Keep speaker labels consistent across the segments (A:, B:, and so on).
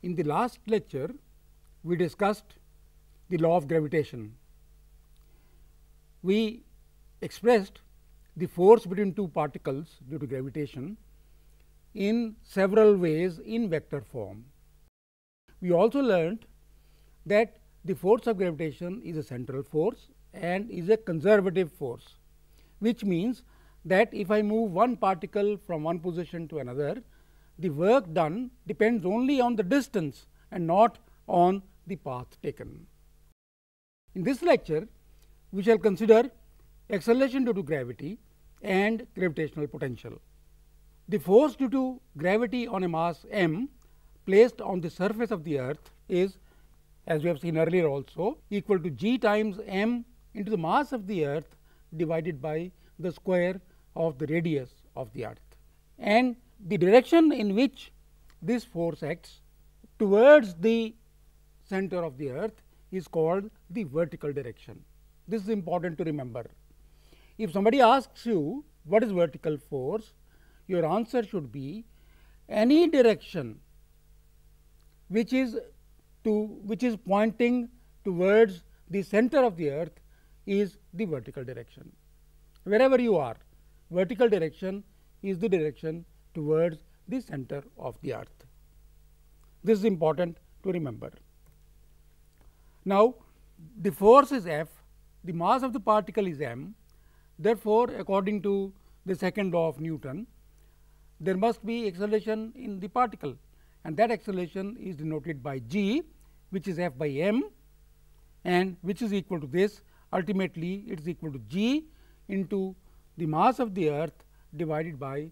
A: In the last lecture, we discussed the law of gravitation. We expressed the force between two particles due to gravitation in several ways in vector form. We also learned that the force of gravitation is a central force and is a conservative force, which means that if I move one particle from one position to another, the work done depends only on the distance and not on the path taken. In this lecture, we shall consider acceleration due to gravity and gravitational potential. The force due to gravity on a mass m placed on the surface of the earth is, as we have seen earlier also, equal to g times m into the mass of the earth divided by the square of the radius of the earth. And the direction in which this force acts towards the center of the earth is called the vertical direction. This is important to remember. If somebody asks you what is vertical force, your answer should be any direction which is pointing towards the center of the earth is the vertical direction. Wherever you are, vertical direction is the direction towards the center of the earth. This is important to remember. Now, the force is F, the mass of the particle is m. Therefore, according to the second law of Newton, there must be acceleration in the particle, and that acceleration is denoted by g, which is F by m, and which is equal to this. Ultimately, it is equal to g into the mass of the earth divided by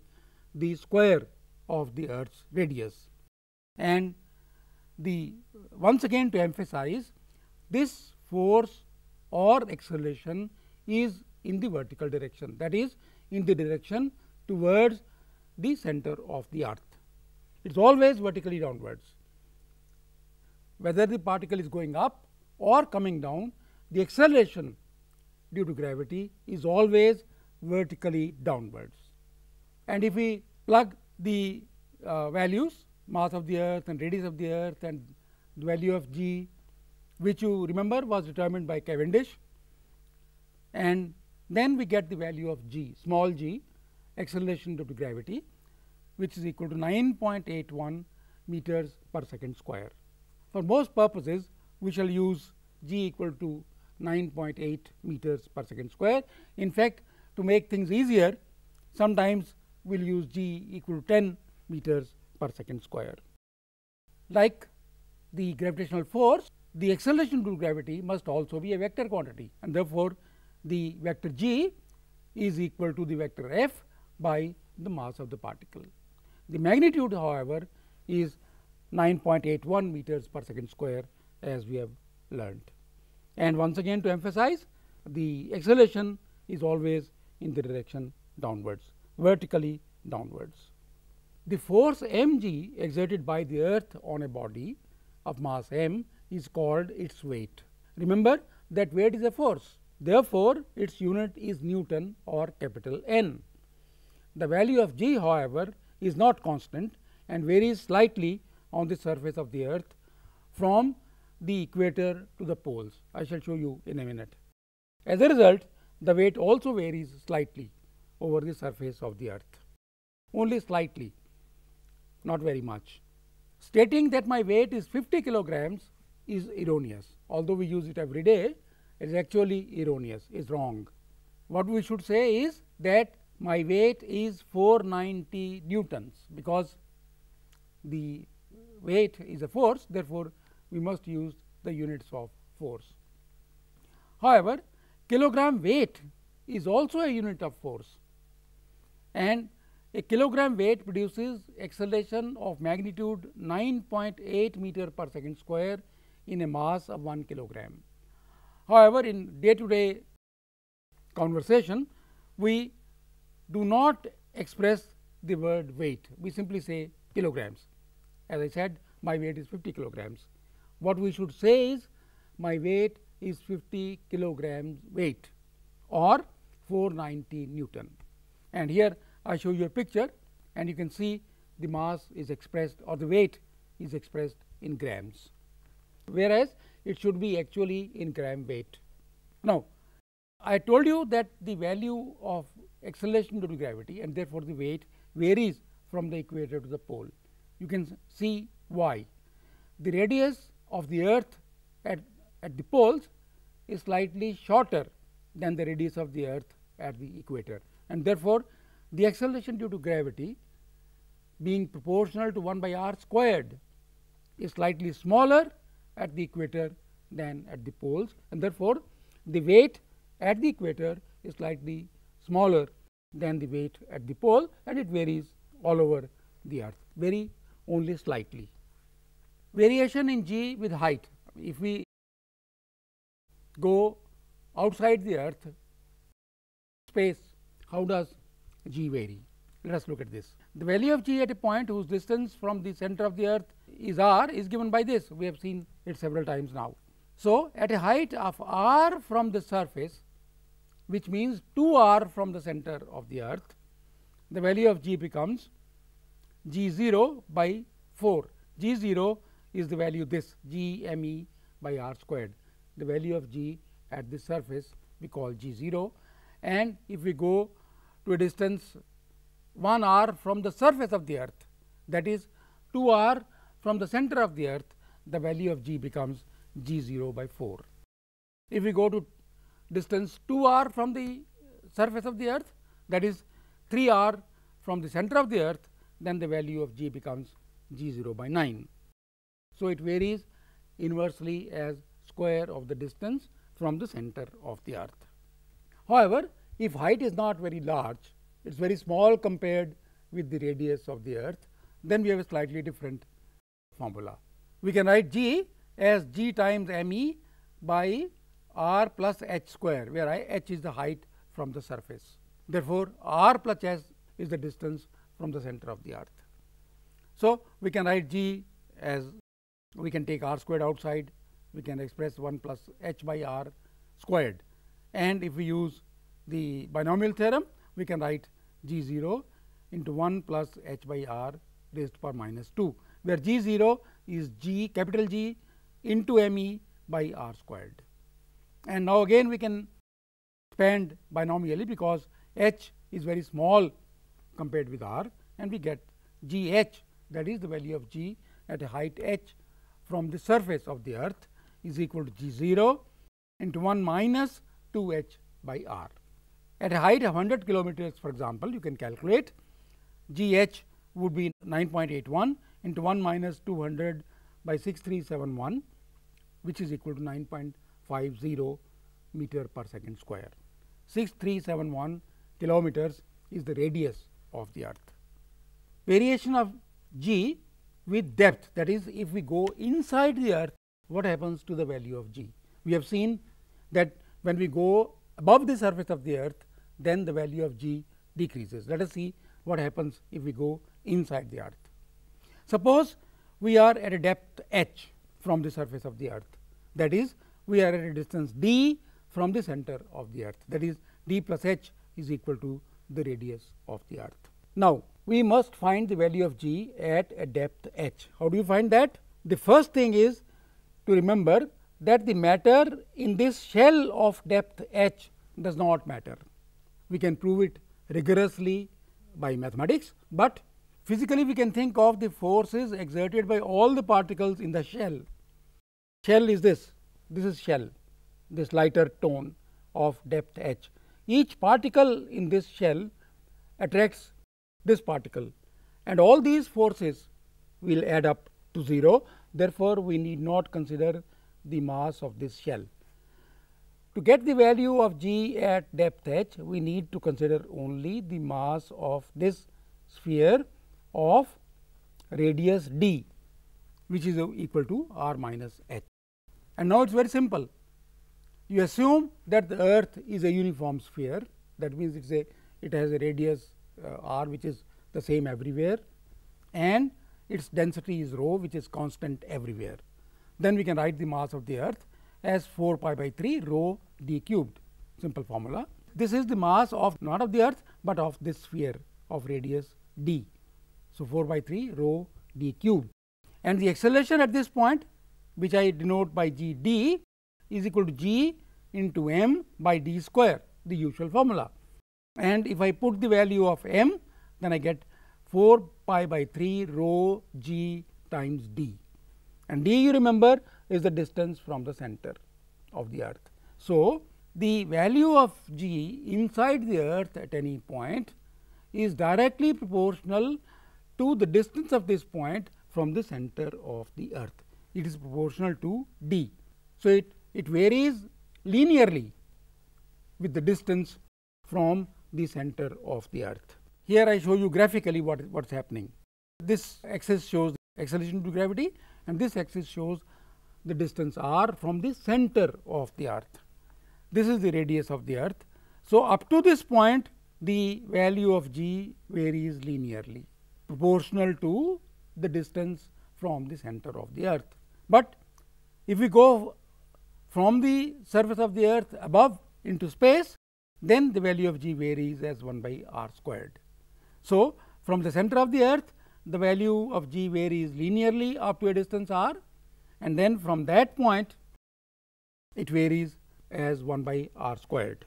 A: the square of the earth's radius. And once again, to emphasize, this force or acceleration is in the vertical direction, that is, in the direction towards the center of the earth. It is always vertically downwards. Whether the particle is going up or coming down, the acceleration due to gravity is always vertically downwards. And if we plug the values, mass of the earth and radius of the earth and the value of g, which you remember was determined by Cavendish, and then we get the value of g, small g, acceleration due to gravity, which is equal to 9.81 meters per second square. For most purposes, we shall use g equal to 9.8 meters per second square. In fact, to make things easier, sometimes we will use g equal to 10 meters per second square. Like the gravitational force, the acceleration due to gravity must also be a vector quantity, and therefore, the vector g is equal to the vector f by the mass of the particle. The magnitude, however, is 9.81 meters per second square, as we have learned. And once again, to emphasize, the acceleration is always in the direction downwards, vertically downwards. The force mg exerted by the earth on a body of mass m is called its weight. Remember that weight is a force. Therefore, its unit is Newton or capital N. The value of g, however, is not constant and varies slightly on the surface of the earth from the equator to the poles. I shall show you in a minute. As a result, the weight also varies slightly over the surface of the earth, only slightly, not very much. Stating that my weight is 50 kilograms is erroneous. Although we use it every day, it is actually erroneous, is wrong. What we should say is that my weight is 490 newtons, because the weight is a force, therefore, we must use the units of force. However, kilogram weight is also a unit of force, and a kilogram weight produces acceleration of magnitude 9.8 meter per second square in a mass of 1 kilogram. However, in day to day conversation, we do not express the word weight, we simply say kilograms. As I said, my weight is 50 kilograms. What we should say is my weight is 50 kilograms weight or 490 Newton. And here I show you a picture, and you can see the mass is expressed, or the weight is expressed in grams, whereas it should be actually in gram weight. Now, I told you that the value of acceleration due to gravity and therefore the weight varies from the equator to the pole. You can see why. The radius of the earth at the poles is slightly shorter than the radius of the earth at the equator, and therefore the acceleration due to gravity, being proportional to 1 by r squared, is slightly smaller at the equator than at the poles, and therefore the weight at the equator is slightly smaller than the weight at the pole, and it varies all over the earth, vary only slightly. Variation in g with height. If we go outside the earth space, how does g vary? Let us look at this. The value of g at a point whose distance from the center of the earth is r is given by this. We have seen it several times now. So, at a height of r from the surface, which means 2r from the center of the earth, the value of g becomes g0 by 4. g0 is the value this g me by r squared. The value of g at this surface we call g0, and if we go to a distance 1 r from the surface of the earth, that is 2 r from the center of the earth, the value of g becomes g0 by 4. If we go to distance 2 r from the surface of the earth, that is 3 r from the center of the earth, then the value of g becomes g0 by 9. So, it varies inversely as square of the distance from the center of the earth. However, if height is not very large, it is very small compared with the radius of the earth, then we have a slightly different formula. We can write g as g times me by r plus h square, where h is the height from the surface. Therefore, r plus h is the distance from the center of the earth. So, we can write g as, we can take r squared outside, we can express 1 plus h by r squared, and if we use the binomial theorem, we can write g0 into 1 plus h by r raised to power minus 2, where g0 is g capital G into me by r squared. And now again we can expand binomially, because h is very small compared with r, and we get g h, that is the value of g at a height h from the surface of the earth, is equal to g0 into 1 minus 2 h by r. At a height of 100 kilometers, for example, you can calculate g h would be 9.81 into 1 minus 200 by 6371, which is equal to 9.50 meter per second square. 6371 kilometers is the radius of the earth. Variation of g with depth, that is, if we go inside the earth, what happens to the value of g? We have seen that when we go above the surface of the earth, then the value of g decreases. Let us see what happens if we go inside the earth. Suppose we are at a depth h from the surface of the earth, that is, we are at a distance d from the center of the earth, that is, d plus h is equal to the radius of the earth. Now, we must find the value of g at a depth h. How do you find that? The first thing is to remember that the matter in this shell of depth h does not matter. We can prove it rigorously by mathematics, but physically we can think of the forces exerted by all the particles in the shell. Shell is this is shell, this lighter tone of depth h. Each particle in this shell attracts this particle, and all these forces will add up to 0. Therefore, we need not consider the mass of this shell. To get the value of g at depth h, we need to consider only the mass of this sphere of radius d, which is equal to r minus h. And now, it is very simple. You assume that the earth is a uniform sphere, that means it has a radius r which is the same everywhere, and its density is rho, which is constant everywhere. Then we can write the mass of the earth, as 4 pi by 3 rho d cubed, simple formula. This is the mass of not of the earth, but of this sphere of radius d. So, 4 by 3 rho d cubed, and the acceleration at this point, which I denote by g d, is equal to g into m by d square, the usual formula. And if I put the value of m, then I get 4 pi by 3 rho g times d, and d, you remember, is the distance from the center of the earth. So, the value of g inside the earth at any point is directly proportional to the distance of this point from the center of the earth. It is proportional to d. So, it varies linearly with the distance from the center of the earth. Here I show you graphically what is happening. This axis shows acceleration due to gravity, and this axis shows the distance r from the center of the earth. This is the radius of the earth. So, up to this point, the value of g varies linearly, proportional to the distance from the center of the earth. But if we go from the surface of the earth above into space, then the value of g varies as 1 by r squared. So, from the center of the earth, the value of g varies linearly up to a distance r, and then from that point it varies as 1 by r squared.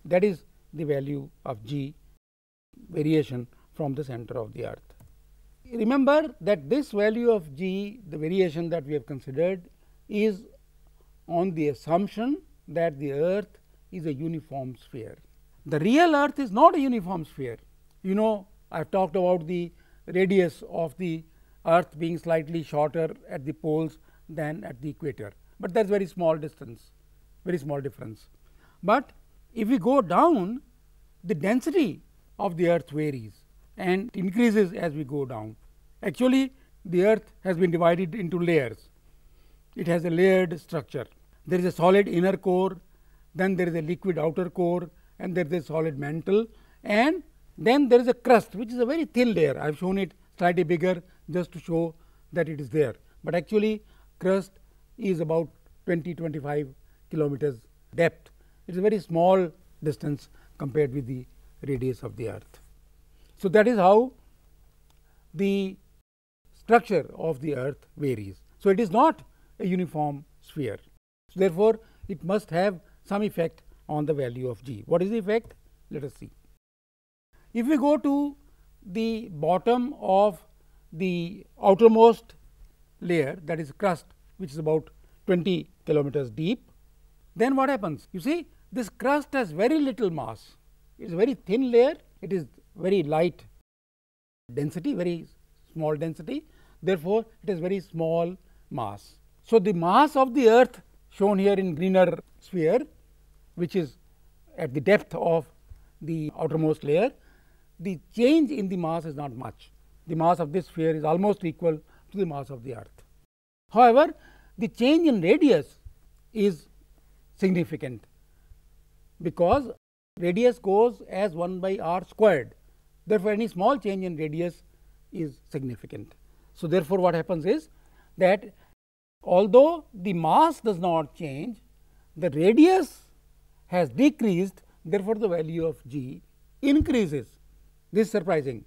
A: That is the value of g variation from the center of the earth. Remember that this value of g, the variation that we have considered, is on the assumption that the earth is a uniform sphere. The real earth is not a uniform sphere. You know, I have talked about the radius of the earth being slightly shorter at the poles than at the equator, but that is very small distance, very small difference. But if we go down, the density of the earth varies and increases as we go down. Actually, the earth has been divided into layers. It has a layered structure. There is a solid inner core, then there is a liquid outer core, and there is a solid mantle, and then there is a crust, which is a very thin layer. I have shown it slightly bigger just to show that it is there, but actually crust is about 20-25 kilometers depth. It is a very small distance compared with the radius of the earth. So, that is how the structure of the earth varies. So, it is not a uniform sphere. So, therefore, it must have some effect on the value of g. What is the effect? Let us see. If we go to the bottom of the outermost layer, that is crust, which is about 20 kilometers deep, then what happens? You see, this crust has very little mass. It is a very thin layer. It is very light density, very small density. Therefore, it has very small mass. So, the mass of the earth shown here in greener sphere, which is at the depth of the outermost layer, the change in the mass is not much. The mass of this sphere is almost equal to the mass of the earth. However, the change in radius is significant, because radius goes as 1 by r squared. Therefore, any small change in radius is significant. So, therefore, what happens is that although the mass does not change, the radius has decreased, therefore, the value of g increases. This is surprising.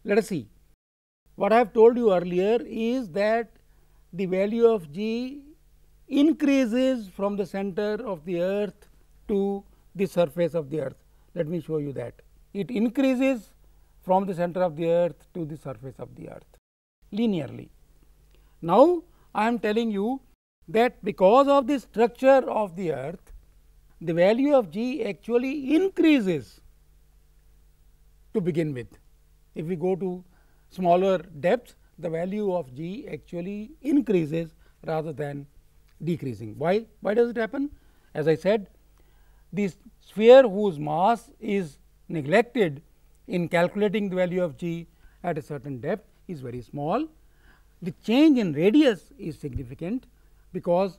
A: Let us see. What I have told you earlier is that the value of g increases from the center of the earth to the surface of the earth. Let me show you that. It increases from the center of the earth to the surface of the earth linearly. Now, I am telling you that because of the structure of the earth, the value of g actually increases to begin with. If we go to smaller depths, the value of g actually increases rather than decreasing. Why? Why does it happen? As I said, this sphere whose mass is neglected in calculating the value of g at a certain depth is very small. The change in radius is significant, because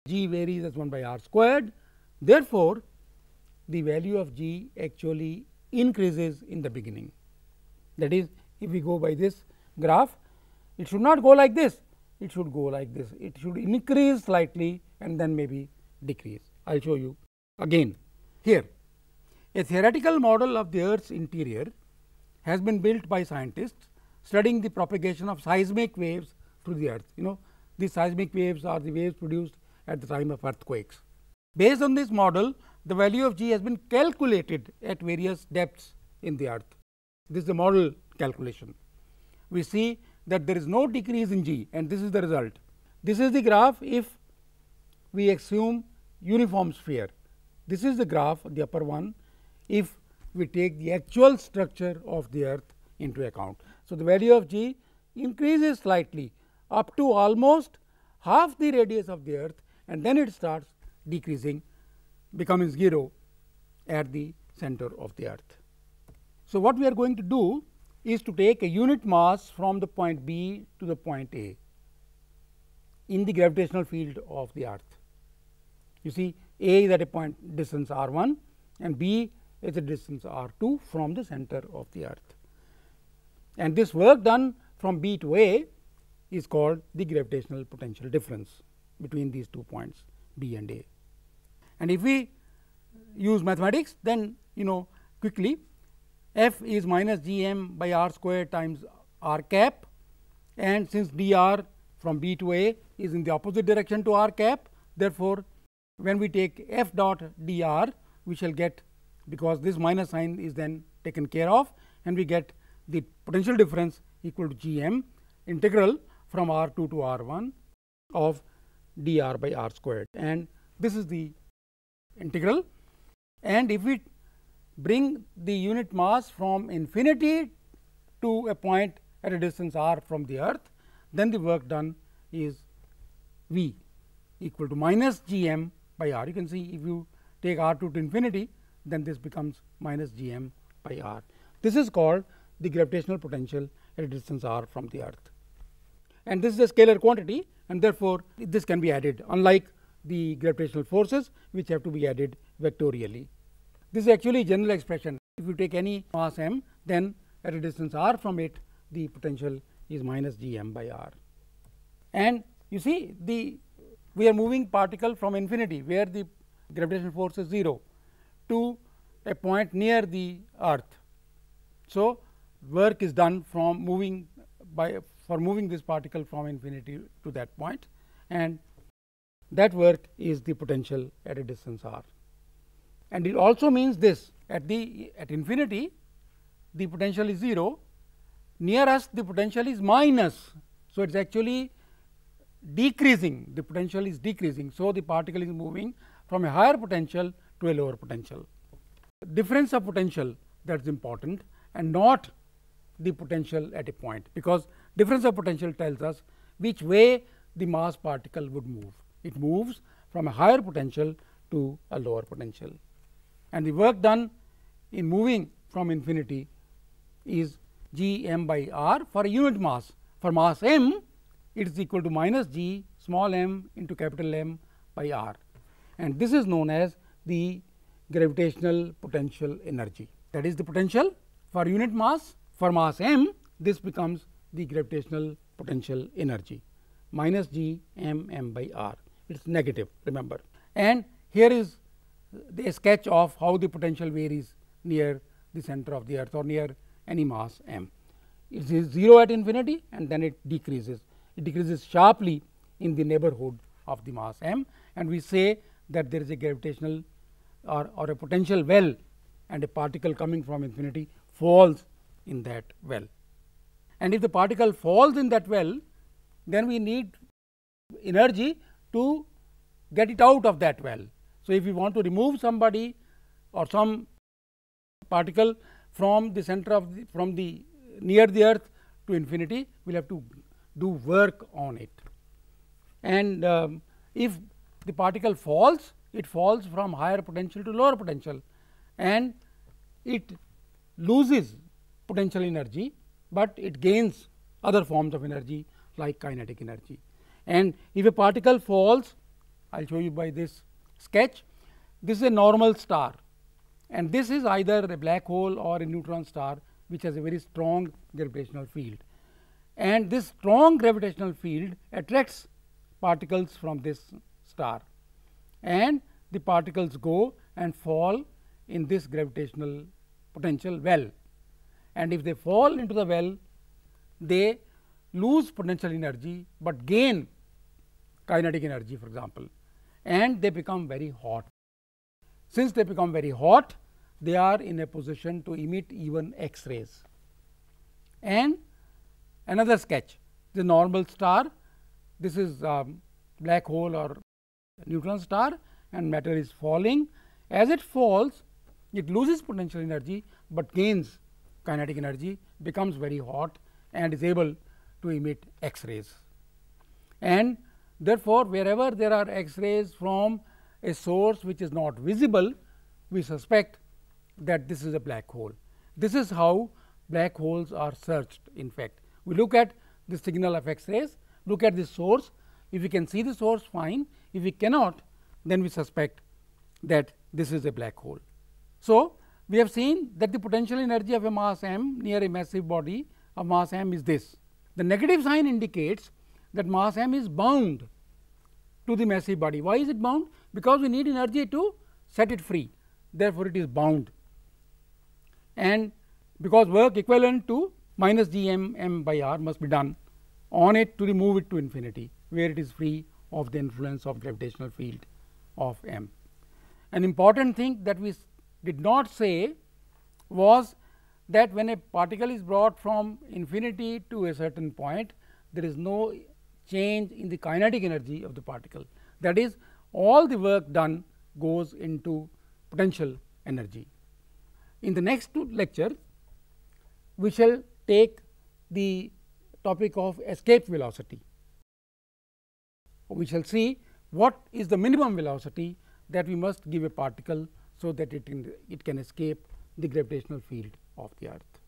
A: g varies as 1 by r squared. Therefore, the value of g actually increases in the beginning. That is, if we go by this graph, it should not go like this. it should go like this. It should increase slightly and then maybe decrease. I will show you again. Here, a theoretical model of the Earth's interior has been built by scientists studying the propagation of seismic waves through the Earth. These seismic waves are the waves produced at the time of earthquakes. Based on this model, the value of G has been calculated at various depths in the Earth. This is the model calculation. We see that there is no decrease in G, and this is the result. This is the graph if we assume uniform sphere. This is the graph, the upper one, if we take the actual structure of the Earth into account. So, the value of G increases slightly up to almost half the radius of the Earth, and then it starts decreasing, becoming 0 at the center of the Earth. So, what we are going to do is to take a unit mass from the point B to the point A in the gravitational field of the Earth. You see, A is at a point distance r1 and B is a distance r2 from the center of the Earth. And this work done from B to A is called the gravitational potential difference between these 2 points B and A. And if we use mathematics, then quickly, F is minus G m by r square times r cap, and since dr from B to A is in the opposite direction to r cap, therefore, when we take F dot dr, we shall get, because this minus sign is then taken care of, and we get the potential difference equal to G m integral from r2 to r1 of dr by r squared, and this is the integral. And if we bring the unit mass from infinity to a point at a distance r from the Earth, then the work done is V equal to minus G m by r. You can see, if you take r2 to infinity, then this becomes minus G m by r. This is called the gravitational potential at a distance r from the Earth, and this is a scalar quantity, and therefore, this can be added, unlike the gravitational forces which have to be added vectorially. This is actually a general expression. If you take any mass m, then at a distance r from it, the potential is minus G m by r. And you see, we are moving particle from infinity, where the gravitational force is 0, to a point near the Earth. So, work is done from moving this particle from infinity to that point, and that work is the potential at a distance r. And it also means this, at infinity the potential is 0, near us the potential is minus. So, it is actually decreasing, the potential is decreasing. So, the particle is moving from a higher potential to a lower potential. Difference of potential, that is important, and not the potential at a point, because difference of potential tells us which way the mass particle would move. It moves from a higher potential to a lower potential, and the work done in moving from infinity is G m by r for a unit mass. For mass m, it is equal to minus G small m into capital M by r, and this is known as the gravitational potential energy. That is the potential for unit mass. For mass m, this becomes the gravitational potential energy, minus G m m by r. It is negative, remember. And here is a sketch of how the potential varies near the center of the Earth or near any mass m. It is 0 at infinity, and then it decreases. It decreases sharply in the neighborhood of the mass m, and we say that there is a gravitational or a potential well, and a particle coming from infinity falls in that well. And if the particle falls in that well, then we need energy to get it out of that well. So, if we want to remove somebody or some particle from the center of near the Earth to infinity, we will have to do work on it. And if the particle falls, it falls from higher potential to lower potential, and it loses potential energy, but it gains other forms of energy like kinetic energy. And if a particle falls, I will show you by this sketch. This is a normal star, and this is either a black hole or a neutron star which has a very strong gravitational field. and this strong gravitational field attracts particles from this star, and the particles go and fall in this gravitational potential well, and if they fall into the well, they lose potential energy, but gain kinetic energy, for example, and they become very hot. Since they become very hot, they are in a position to emit even X-rays. And another sketch, the normal star, this is black hole or neutron star, and matter is falling. As it falls, it loses potential energy, but gains kinetic energy, becomes very hot, and is able to emit X-rays. And therefore, wherever there are X-rays from a source which is not visible, we suspect that this is a black hole. This is how black holes are searched. In fact, we look at the signal of X-rays, look at the source. If we can see the source, fine. If we cannot, then we suspect that this is a black hole. So, we have seen that the potential energy of a mass m near a massive body of mass m is this. The negative sign indicates that mass m is bound to the massive body. Why is it bound? Because we need energy to set it free, therefore, it is bound, and because work equivalent to minus g m by r must be done on it to remove it to infinity, where it is free of the influence of gravitational field of m. An important thing that we did not say was that when a particle is brought from infinity to a certain point, there is no change in the kinetic energy of the particle. That is, all the work done goes into potential energy. In the next lecture, we shall take the topic of escape velocity. We shall see what is the minimum velocity that we must give a particle, so that it can escape the gravitational field of the earth.